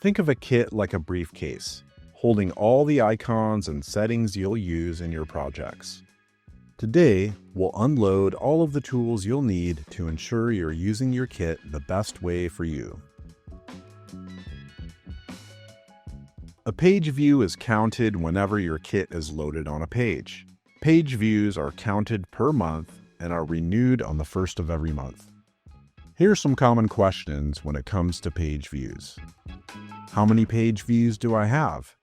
Think of a kit like a briefcase, holding all the icons and settings you'll use in your projects. Today, we'll unload all of the tools you'll need to ensure you're using your kit the best way for you. A page view is counted whenever your kit is loaded on a page. Page views are counted per month and are renewed on the first of every month. Here are some common questions when it comes to page views. How many page views do I have?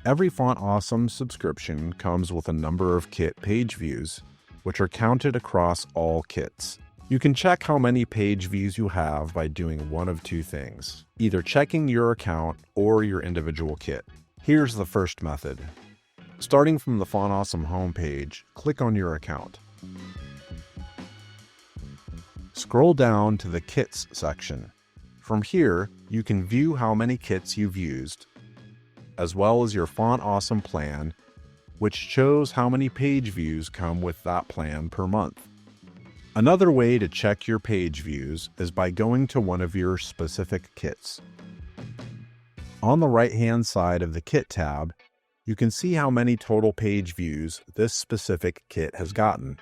Every Font Awesome subscription comes with a number of kit page views, which are counted across all kits. You can check how many page views you have by doing one of two things, either checking your account or your individual kit. Here's the first method. Starting from the Font Awesome homepage, click on your account. Scroll down to the Kits section. From here, you can view how many kits you've used, as well as your Font Awesome plan, which shows how many page views come with that plan per month. Another way to check your page views is by going to one of your specific kits. On the right-hand side of the Kit tab, you can see how many total page views this specific kit has gotten.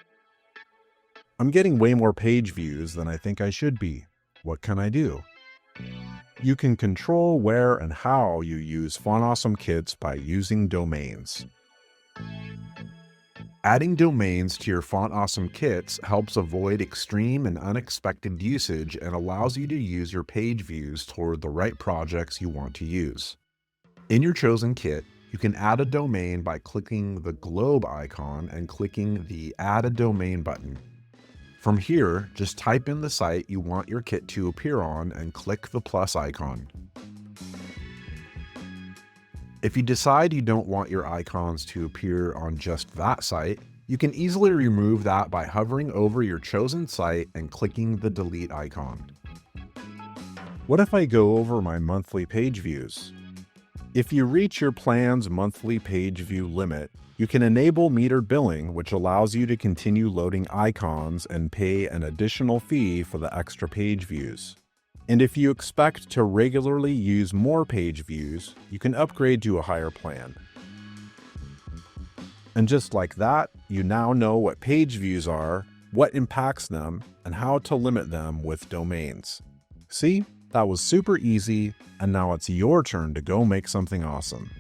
I'm getting way more page views than I think I should be. What can I do? You can control where and how you use Font Awesome kits by using domains. Adding domains to your Font Awesome kits helps avoid extreme and unexpected usage and allows you to use your page views toward the right projects you want to use. In your chosen kit, you can add a domain by clicking the globe icon and clicking the Add a Domain button. From here, just type in the site you want your kit to appear on and click the plus icon. If you decide you don't want your icons to appear on just that site, you can easily remove that by hovering over your chosen site and clicking the delete icon. What if I go over my monthly page views? If you reach your plan's monthly page view limit, you can enable metered billing, which allows you to continue loading icons and pay an additional fee for the extra page views. And if you expect to regularly use more page views, you can upgrade to a higher plan. And just like that, you now know what page views are, what impacts them, and how to limit them with domains. See? That was super easy, and now it's your turn to go make something awesome.